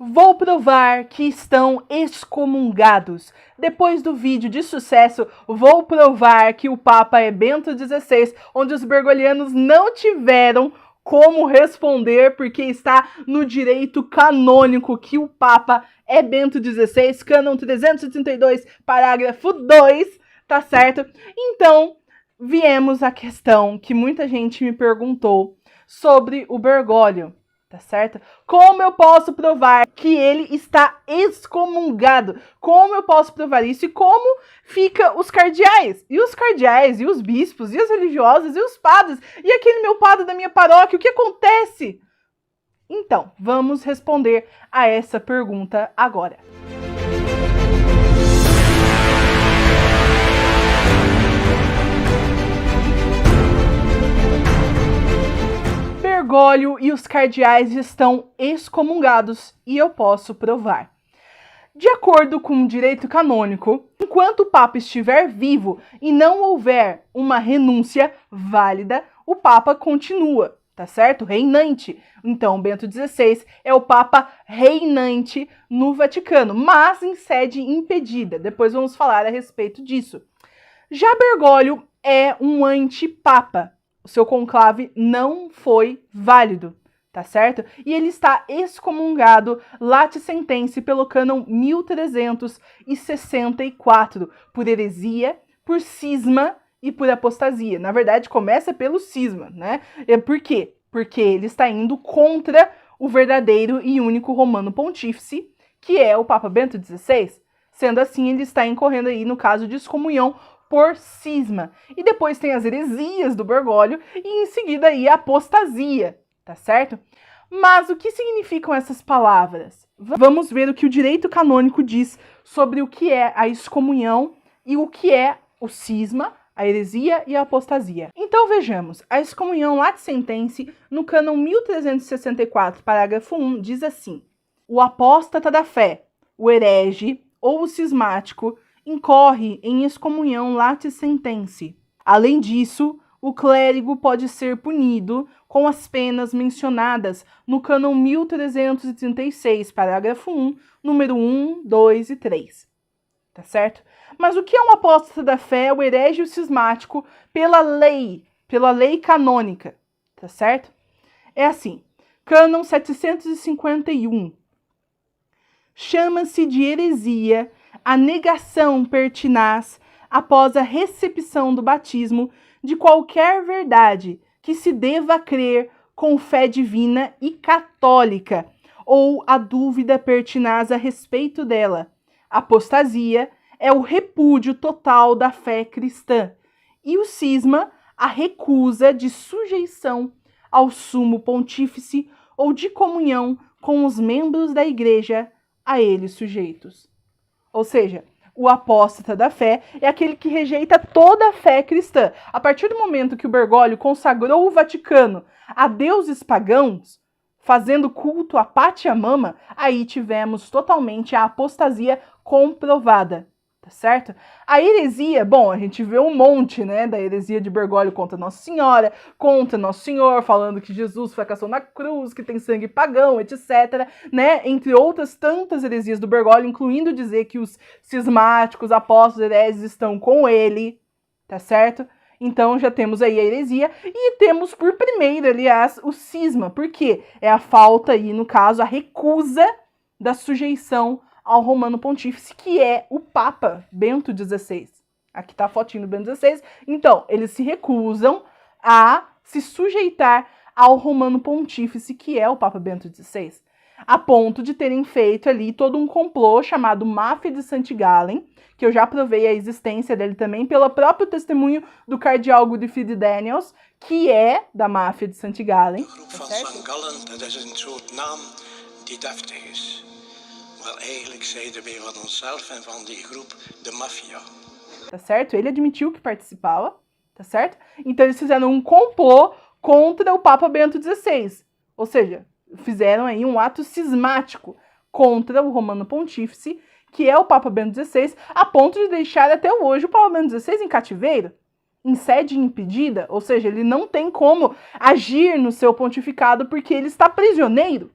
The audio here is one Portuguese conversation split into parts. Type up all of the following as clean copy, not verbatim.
Vou provar que estão excomungados. Depois do vídeo de sucesso, vou provar que o Papa é Bento XVI, onde os bergolianos não tiveram como responder, porque está no direito canônico que o Papa é Bento XVI, cânon 332, parágrafo 2, tá certo? Então, viemos à questão que muita gente me perguntou sobre o Bergoglio. Tá certo? Como eu posso provar que ele está excomungado? Como eu posso provar isso? E como fica os cardeais? E os cardeais, e os bispos, e os religiosos, e os padres? E aquele meu padre da minha paróquia? O que acontece? Então, vamos responder a essa pergunta agora. Bergoglio e os cardeais estão excomungados e eu posso provar. De acordo com o direito canônico, enquanto o Papa estiver vivo e não houver uma renúncia válida, o Papa continua, tá certo? Reinante. Então, Bento XVI é o Papa reinante no Vaticano, mas em sede impedida. Depois vamos falar a respeito disso. Já Bergoglio é um antipapa. O seu conclave não foi válido, tá certo? E ele está excomungado late sentença pelo cânon 1364, por heresia, por cisma e por apostasia. Na verdade, começa pelo cisma, né? Por quê? Porque ele está indo contra o verdadeiro e único romano pontífice, que é o Papa Bento XVI. Sendo assim, ele está incorrendo aí no caso de excomunhão por cisma. E depois tem as heresias do Bergoglio e em seguida aí a apostasia, tá certo? Mas o que significam essas palavras? Vamos ver o que o direito canônico diz sobre o que é a excomunhão e o que é o cisma, a heresia e a apostasia. Então vejamos, a excomunhão late sentença no cânon 1364, parágrafo 1, diz assim: o apóstata da fé, o herege ou o cismático incorre em excomunhão late sentença. Além disso, o clérigo pode ser punido com as penas mencionadas no cânon 1336, parágrafo 1, número 1, 2 e 3. Tá certo? Mas o que é um apóstata da fé, o herege e o cismático pela lei canônica? Tá certo? É assim, cânon 751. Chama-se de heresia a negação pertinaz após a recepção do batismo de qualquer verdade que se deva crer com fé divina e católica, ou a dúvida pertinaz a respeito dela. Apostasia é o repúdio total da fé cristã, e o cisma, a recusa de sujeição ao sumo pontífice ou de comunhão com os membros da igreja a eles sujeitos. Ou seja, o apóstata da fé é aquele que rejeita toda a fé cristã. A partir do momento que o Bergoglio consagrou o Vaticano a deuses pagãos, fazendo culto a Pátia Mama, aí tivemos totalmente a apostasia comprovada, tá certo? A heresia, bom, a gente vê um monte, né, da heresia de Bergoglio contra Nossa Senhora, contra Nosso Senhor, falando que Jesus fracassou na cruz, que tem sangue pagão, etc., né, entre outras tantas heresias do Bergoglio, incluindo dizer que os cismáticos, apóstolos, hereges estão com ele, tá certo? Então já temos aí a heresia e temos por primeiro, aliás, o cisma. Por quê? É a falta aí, no caso, a recusa da sujeição ao romano pontífice, que é o Papa Bento XVI. Aqui tá a fotinho do Bento XVI. Então, eles se recusam a se sujeitar ao romano pontífice, que é o Papa Bento XVI, a ponto de terem feito ali todo um complô chamado Máfia de St. Gallen, que eu já provei a existência dele também pelo próprio testemunho do cardeal Godfried Daniels, que é da Máfia de St. Gallen. De groep van St. Gallen, dat is een soort naam die deftig is. Maar eigenlijk zeiden wij van onszelf en van die groep de maffia. Tá certo? Ele admitiu que participava, tá certo? Então eles fizeram um complô contra o Papa Bento XVI. Ou seja, fizeram aí um ato cismático contra o romano pontífice, que é o Papa Bento XVI, a ponto de deixar até hoje o Papa Bento XVI em cativeiro, em sede impedida, ou seja, ele não tem como agir no seu pontificado porque ele está prisioneiro,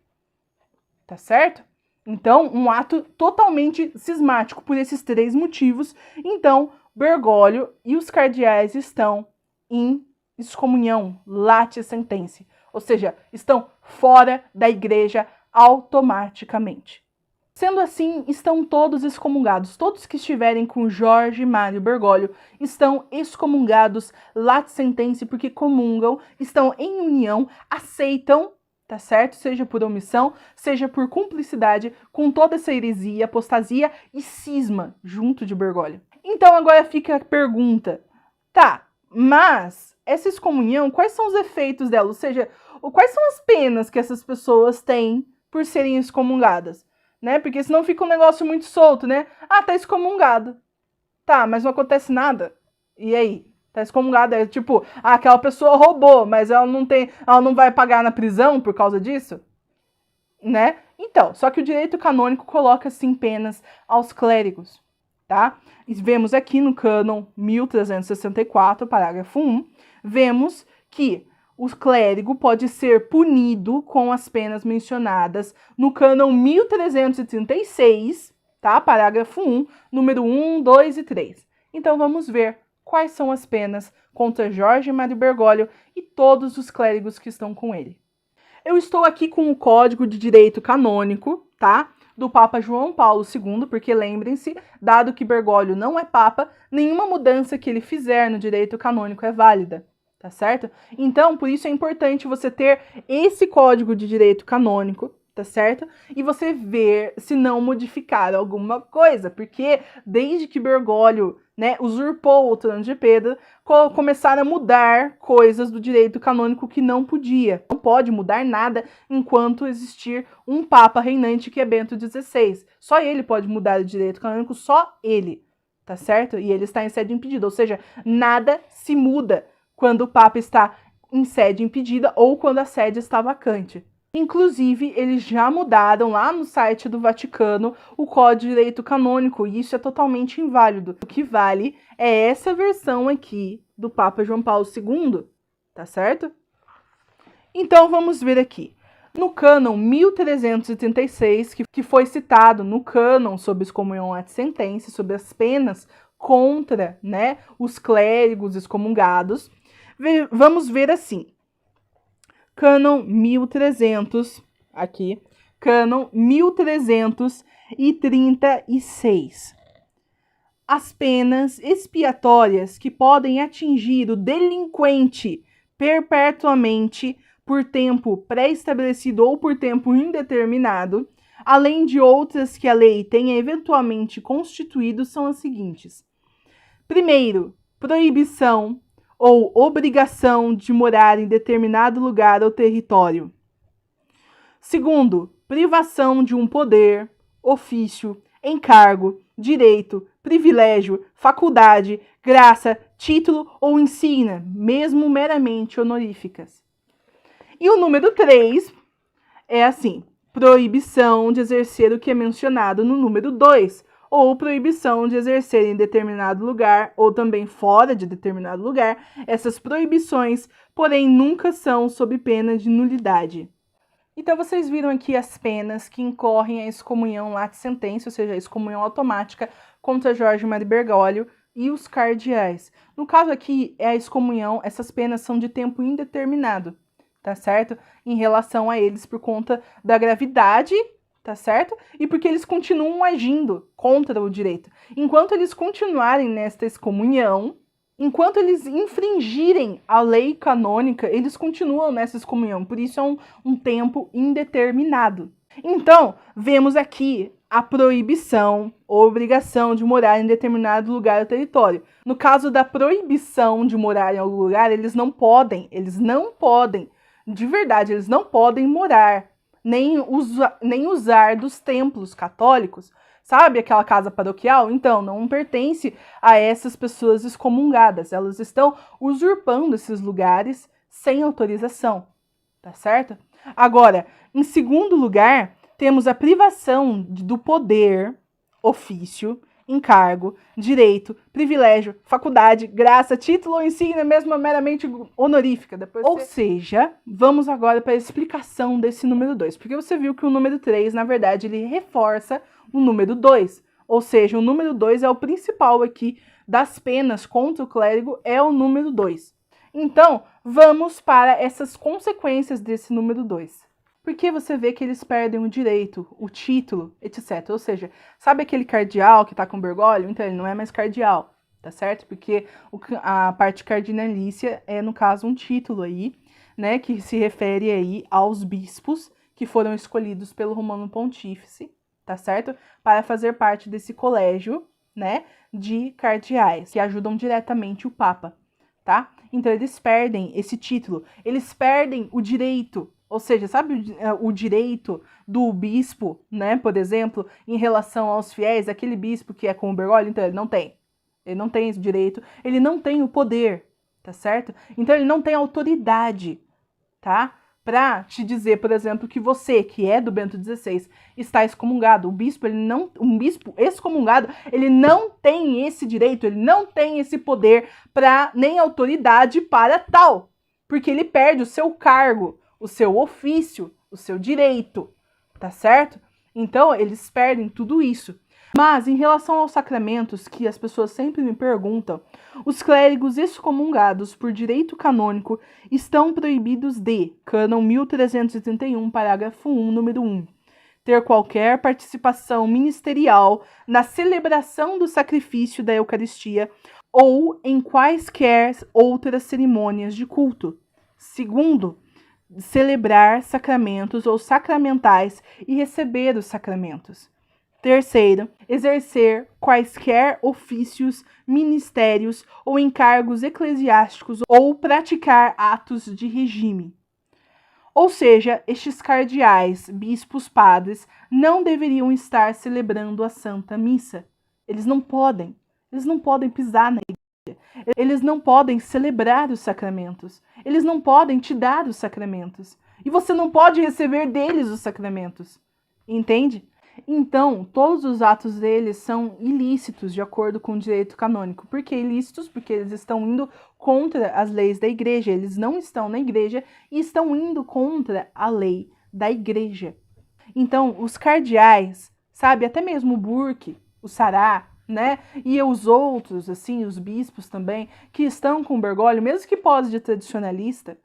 tá certo? Então, um ato totalmente cismático por esses 3 motivos. Então, Bergoglio e os cardeais estão em excomunhão, late sentença, ou seja, estão fora da igreja automaticamente. Sendo assim, estão todos excomungados. Todos que estiverem com Jorge Mário Bergoglio estão excomungados, late sentença, porque comungam, estão em união, aceitam, tá certo? Seja por omissão, seja por cumplicidade com toda essa heresia, apostasia e cisma junto de Bergoglio. Então agora fica a pergunta, tá, mas essa excomunhão, quais são os efeitos dela? Ou seja, quais são as penas que essas pessoas têm por serem excomungadas? Né? Porque senão fica um negócio muito solto, né? Ah, tá excomungado. Tá, mas não acontece nada. E aí? Tá excomungado. É tipo, aquela pessoa roubou, mas ela não vai pagar na prisão por causa disso? Né? Então, só que o direito canônico coloca, sim, penas aos clérigos, tá? E vemos aqui no cânon 1364, parágrafo 1, vemos que o clérigo pode ser punido com as penas mencionadas no cânon 1336, tá? Parágrafo 1, número 1, 2 e 3. Então, vamos ver quais são as penas contra Jorge Mário Bergoglio e todos os clérigos que estão com ele. Eu estou aqui com o Código de Direito Canônico, tá? Do Papa João Paulo II, porque lembrem-se, dado que Bergoglio não é Papa, nenhuma mudança que ele fizer no direito canônico é válida. Tá certo? Então, por isso é importante você ter esse código de direito canônico, tá certo? E você ver se não modificar alguma coisa, porque desde que Bergoglio, né, usurpou o trono de Pedro, começaram a mudar coisas do direito canônico que não podia. Não pode mudar nada enquanto existir um Papa reinante que é Bento XVI. Só ele pode mudar o direito canônico, só ele, tá certo? E ele está em sede impedida, ou seja, nada se muda quando o Papa está em sede impedida ou quando a sede está vacante. Inclusive, eles já mudaram lá no site do Vaticano o Código de Direito Canônico, e isso é totalmente inválido. O que vale é essa versão aqui do Papa João Paulo II, tá certo? Então, vamos ver aqui. No cânon 1336, que foi citado no cânon sobre excomunhão late sentença, sobre as penas contra, né, os clérigos excomungados, vamos ver assim. Cânon 1300, aqui, cânon 1336. As penas expiatórias que podem atingir o delinquente perpetuamente por tempo pré-estabelecido ou por tempo indeterminado, além de outras que a lei tenha eventualmente constituído, são as seguintes. Primeiro, proibição ou obrigação de morar em determinado lugar ou território. Segundo, privação de um poder, ofício, encargo, direito, privilégio, faculdade, graça, título ou insígnia, mesmo meramente honoríficas. E o número 3 é assim, proibição de exercer o que é mencionado no número 2, ou proibição de exercer em determinado lugar, ou também fora de determinado lugar. Essas proibições, porém, nunca são sob pena de nulidade. Então, vocês viram aqui as penas que incorrem a excomunhão late sentença, ou seja, a excomunhão automática contra Jorge Mário Bergoglio e os cardeais. No caso aqui, é a excomunhão, essas penas são de tempo indeterminado, tá certo? Em relação a eles, por conta da gravidade, tá certo? E porque eles continuam agindo contra o direito. Enquanto eles continuarem nesta excomunhão, enquanto eles infringirem a lei canônica, eles continuam nessa excomunhão. Por isso é um tempo indeterminado. Então, vemos aqui a proibição ou obrigação de morar em determinado lugar ou território. No caso da proibição de morar em algum lugar, eles não podem, de verdade, eles não podem morar, nem usar dos templos católicos, sabe aquela casa paroquial? Então, não pertence a essas pessoas excomungadas, elas estão usurpando esses lugares sem autorização, tá certo? Agora, em segundo lugar, temos a privação do poder, ofício, encargo, direito, privilégio, faculdade, graça, título ou insígnia, mesmo meramente honorífica. Ou seja, vamos agora para a explicação desse número 2, porque você viu que o número 3, na verdade, ele reforça o número 2, ou seja, o número 2 é o principal aqui das penas contra o clérigo, é o número 2. Então, vamos para essas consequências desse número 2. Porque você vê que eles perdem o direito, o título, etc. Ou seja, sabe aquele cardeal que tá com Bergoglio? Então ele não é mais cardeal, tá certo? Porque a parte cardinalícia é, no caso, um título aí, né? Que se refere aí aos bispos que foram escolhidos pelo Romano Pontífice, tá certo? Para fazer parte desse colégio, né? De cardeais, que ajudam diretamente o Papa, tá? Então eles perdem esse título, eles perdem o direito. Ou seja, sabe o direito do bispo, né, por exemplo, em relação aos fiéis, aquele bispo que é com o Bergoglio, então ele não tem. Ele não tem esse direito, ele não tem o poder, tá certo? Então ele não tem autoridade, tá? Pra te dizer, por exemplo, que você, que é do Bento XVI, está excomungado. Um bispo excomungado, ele não tem esse direito, ele não tem esse poder nem autoridade para tal, porque ele perde o seu cargo, o seu ofício, o seu direito, tá certo? Então, eles perdem tudo isso. Mas, em relação aos sacramentos, que as pessoas sempre me perguntam, os clérigos excomungados por direito canônico estão proibidos de, cânon 1331, parágrafo 1, número 1, ter qualquer participação ministerial na celebração do sacrifício da Eucaristia ou em quaisquer outras cerimônias de culto. Segundo, celebrar sacramentos ou sacramentais e receber os sacramentos. Terceiro, exercer quaisquer ofícios, ministérios ou encargos eclesiásticos ou praticar atos de regime. Ou seja, estes cardeais, bispos, padres, não deveriam estar celebrando a Santa Missa. Eles não podem pisar na igreja. Eles não podem celebrar os sacramentos. Eles não podem te dar os sacramentos. E você não pode receber deles os sacramentos. Entende? Então, todos os atos deles são ilícitos de acordo com o direito canônico. Por que ilícitos? Porque eles estão indo contra as leis da igreja. Eles não estão na igreja e estão indo contra a lei da igreja. Então, os cardeais, sabe, até mesmo o Burke, o Sará, né? E os outros, assim, os bispos também, que estão com o Bergoglio, mesmo que pose de tradicionalista,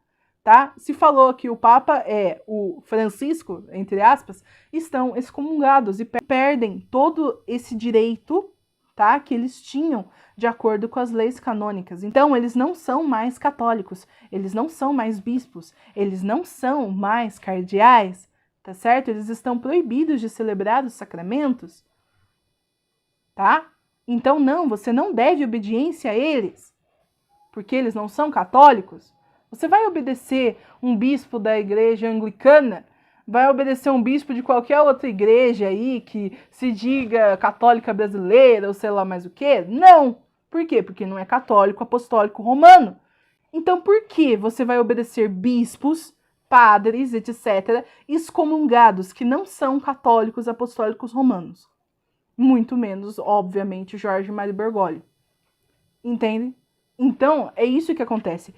tá? Se falou que o Papa é o Francisco, entre aspas, estão excomungados e perdem todo esse direito, tá? Que eles tinham de acordo com as leis canônicas. Então, eles não são mais católicos, eles não são mais bispos, eles não são mais cardeais, tá certo? Eles estão proibidos de celebrar os sacramentos, tá? Então, não, você não deve obediência a eles, porque eles não são católicos. Você vai obedecer um bispo da igreja anglicana? Vai obedecer um bispo de qualquer outra igreja aí que se diga católica brasileira ou sei lá mais o quê? Não! Por quê? Porque não é católico apostólico romano. Então, por que você vai obedecer bispos, padres, etc., excomungados que não são católicos apostólicos romanos? Muito menos, obviamente, Jorge Mário Bergoglio. Entende? Então, é isso que acontece.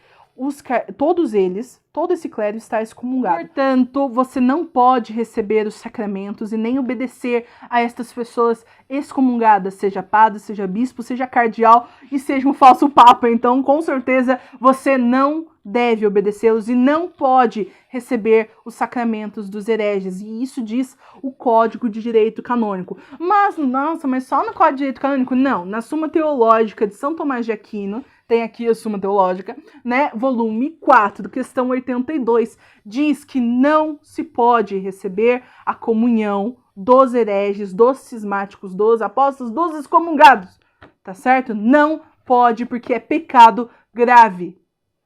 Todos eles, todo esse clero está excomungado. Portanto, você não pode receber os sacramentos e nem obedecer a estas pessoas excomungadas, seja padre, seja bispo, seja cardeal e seja um falso papa. Então, com certeza, você não deve obedecê-los e não pode receber os sacramentos dos hereges. E isso diz o Código de Direito Canônico. Mas, nossa, mas só no Código de Direito Canônico? Não, na Suma Teológica de São Tomás de Aquino, tem aqui a Suma Teológica, né, volume 4, questão 82, diz que não se pode receber a comunhão dos hereges, dos cismáticos, dos apóstolos, dos excomungados, tá certo? Não pode, porque é pecado grave,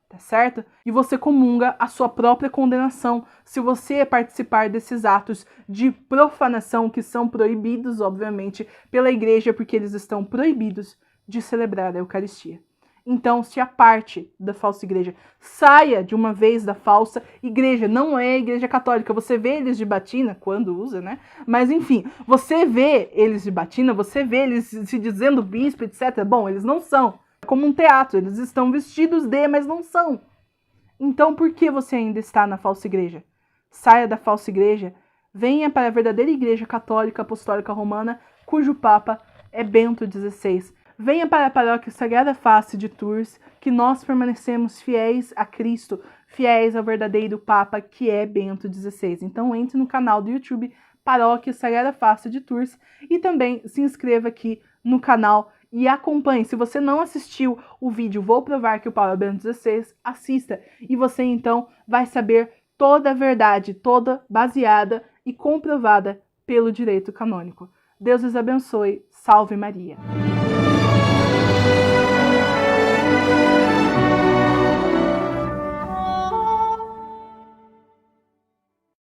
tá certo? E você comunga a sua própria condenação se você participar desses atos de profanação que são proibidos, obviamente, pela igreja, porque eles estão proibidos de celebrar a Eucaristia. Então se aparte da falsa igreja. Saia de uma vez da falsa igreja. Não é a igreja católica. Você vê eles de batina, quando usa, né? Mas enfim, você vê eles de batina, você vê eles se dizendo bispo, etc. Bom, eles não são. É como um teatro. Eles estão vestidos de, mas não são. Então por que você ainda está na falsa igreja? Saia da falsa igreja. Venha para a verdadeira igreja católica apostólica romana, cujo Papa é Bento XVI. Venha para a paróquia Sagrada Face de Tours, que nós permanecemos fiéis a Cristo, fiéis ao verdadeiro Papa, que é Bento XVI. Então entre no canal do YouTube Paróquia Sagrada Face de Tours e também se inscreva aqui no canal e acompanhe. Se você não assistiu o vídeo Vou Provar que o Papa é Bento XVI, assista e você então vai saber toda a verdade, toda baseada e comprovada pelo direito canônico. Deus os abençoe. Salve Maria.